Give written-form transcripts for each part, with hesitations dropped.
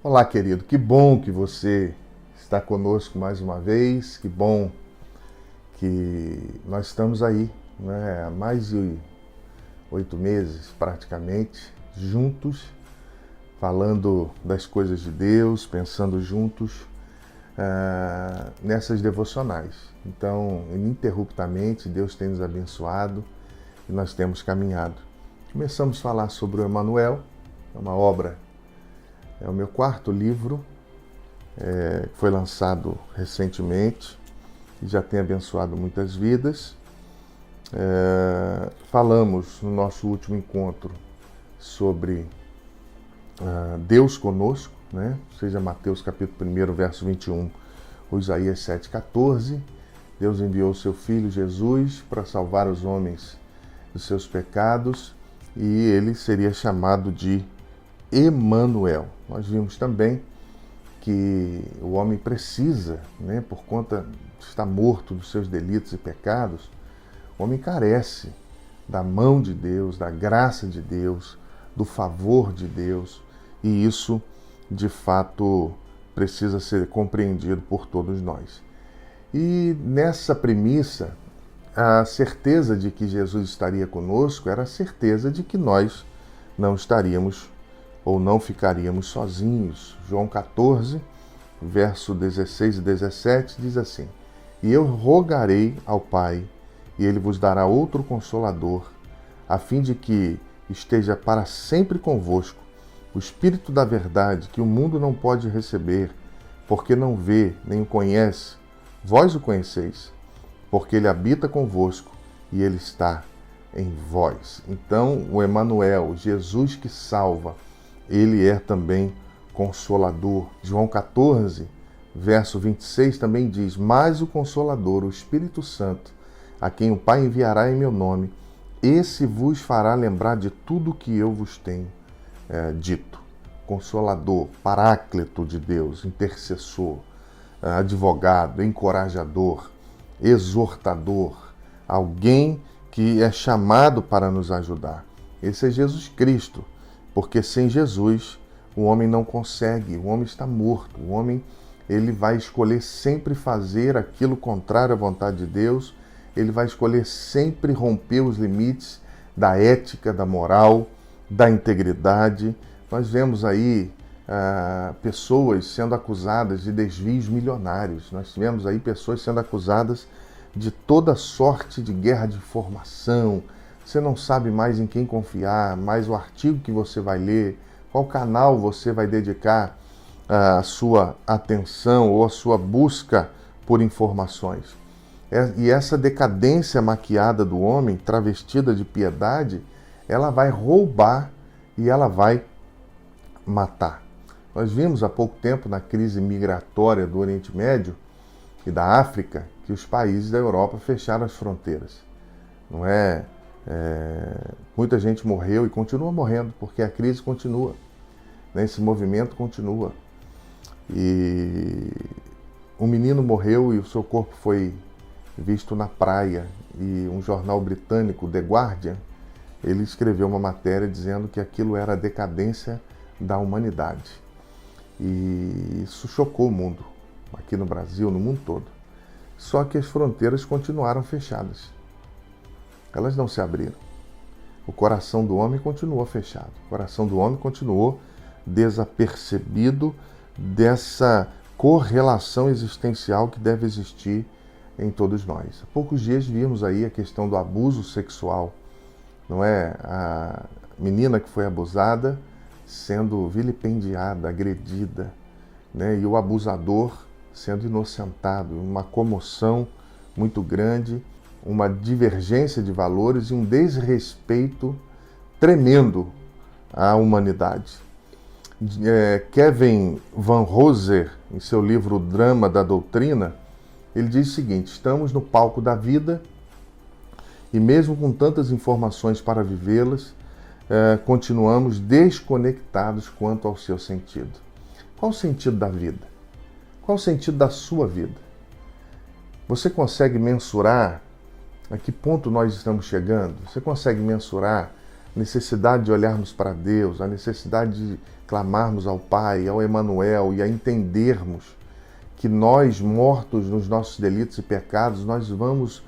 Olá, querido, que bom que você está conosco mais uma vez, que bom que nós estamos aí, né, há mais de 8 meses praticamente, juntos, falando das coisas de Deus, pensando juntos nessas devocionais. Então, ininterruptamente, Deus tem nos abençoado e nós temos caminhado. Começamos a falar sobre o Emanuel, é uma obra, é o meu quarto livro, que foi lançado recentemente e já tem abençoado muitas vidas. Falamos no nosso último encontro sobre Deus conosco, né? Seja Mateus capítulo 1, verso 21, ou Isaías 7,14. Deus enviou o seu Filho Jesus para salvar os homens dos seus pecados e ele seria chamado de Emanuel. Nós vimos também que o homem precisa, né, por conta de estar morto dos seus delitos e pecados, o homem carece da mão de Deus, da graça de Deus, do favor de Deus, e isso, de fato, precisa ser compreendido por todos nós. E nessa premissa, a certeza de que Jesus estaria conosco era a certeza de que nós não estaríamos ou não ficaríamos sozinhos. João 14, verso 16 e 17 diz assim: E eu rogarei ao Pai, e ele vos dará outro Consolador, a fim de que esteja para sempre convosco, o Espírito da verdade, que o mundo não pode receber, porque não vê, nem o conhece. Vós o conheceis, porque ele habita convosco e ele está em vós. Então, o Emanuel, Jesus que salva, ele é também Consolador. João 14, verso 26 também diz: Mas o Consolador, o Espírito Santo, a quem o Pai enviará em meu nome, esse vos fará lembrar de tudo o que eu vos tenho dito. Consolador, Paráclito de Deus, intercessor, advogado, encorajador, exortador, alguém que é chamado para nos ajudar. Esse é Jesus Cristo, porque sem Jesus o homem não consegue, o homem está morto, o homem ele vai escolher sempre fazer aquilo contrário à vontade de Deus, ele vai escolher sempre romper os limites da ética, da moral, da integridade. Nós vemos aí pessoas sendo acusadas de desvios milionários, nós tivemos aí pessoas sendo acusadas de toda sorte de guerra de informação. Você não sabe mais em quem confiar, mais o artigo que você vai ler, qual canal você vai dedicar a sua atenção ou a sua busca por informações. E essa decadência maquiada do homem, travestida de piedade, ela vai roubar e ela vai matar. Nós vimos há pouco tempo, na crise migratória do Oriente Médio e da África, que os países da Europa fecharam as fronteiras. Não é? Muita gente morreu e continua morrendo, porque a crise continua, né? Esse movimento continua. E um menino morreu e o seu corpo foi visto na praia, e um jornal britânico, The Guardian, ele escreveu uma matéria dizendo que aquilo era a decadência da humanidade. E isso chocou o mundo, aqui no Brasil, no mundo todo. Só que as fronteiras continuaram fechadas. Elas não se abriram. O coração do homem continuou fechado. O coração do homem continuou desapercebido dessa correlação existencial que deve existir em todos nós. Há poucos dias vimos aí a questão do abuso sexual. Não é? A menina que foi abusada sendo vilipendiada, agredida, né? E o abusador sendo inocentado, uma comoção muito grande, uma divergência de valores e um desrespeito tremendo à humanidade. Kevin Van Hooser, em seu livro O Drama da Doutrina, ele diz o seguinte: estamos no palco da vida e mesmo com tantas informações para vivê-las, continuamos desconectados quanto ao seu sentido. Qual o sentido da vida? Qual o sentido da sua vida? Você consegue mensurar a que ponto nós estamos chegando? Você consegue mensurar necessidade de olharmos para Deus, a necessidade de clamarmos ao Pai, ao Emanuel, e a entendermos que nós, mortos nos nossos delitos e pecados, nós vamos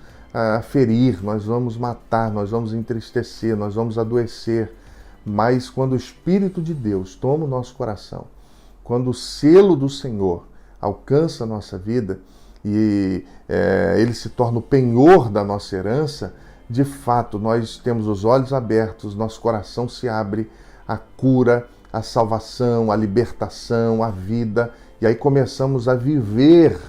ferir, nós vamos matar, nós vamos entristecer, nós vamos adoecer. Mas quando o Espírito de Deus toma o nosso coração, quando o selo do Senhor alcança a nossa vida e ele se torna o penhor da nossa herança, de fato nós temos os olhos abertos, nosso coração se abre à cura, à salvação, à libertação, à vida, e aí começamos a viver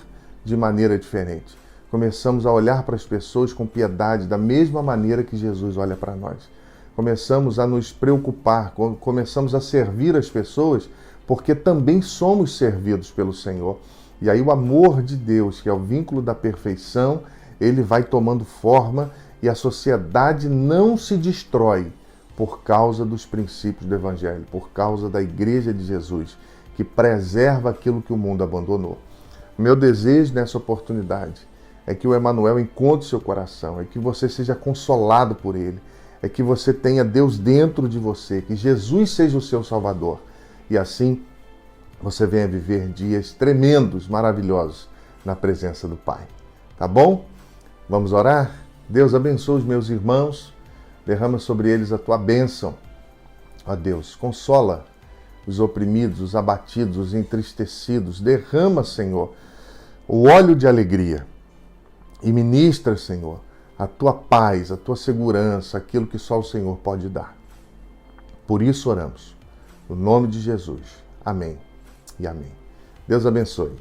de maneira diferente. Começamos a olhar para as pessoas com piedade, da mesma maneira que Jesus olha para nós. Começamos a nos preocupar, começamos a servir as pessoas, porque também somos servidos pelo Senhor. E aí o amor de Deus, que é o vínculo da perfeição, ele vai tomando forma e a sociedade não se destrói por causa dos princípios do Evangelho, por causa da Igreja de Jesus, que preserva aquilo que o mundo abandonou. O meu desejo nessa oportunidade é que o Emanuel encontre seu coração, é que você seja consolado por ele, é que você tenha Deus dentro de você, que Jesus seja o seu Salvador. E assim você venha viver dias tremendos, maravilhosos na presença do Pai. Tá bom? Vamos orar? Deus abençoe os meus irmãos, derrama sobre eles a tua bênção. Ó Deus, consola os oprimidos, os abatidos, os entristecidos. Derrama, Senhor, o óleo de alegria e ministra, Senhor, a tua paz, a tua segurança, aquilo que só o Senhor pode dar. Por isso oramos. No nome de Jesus. Amém e amém. Deus abençoe.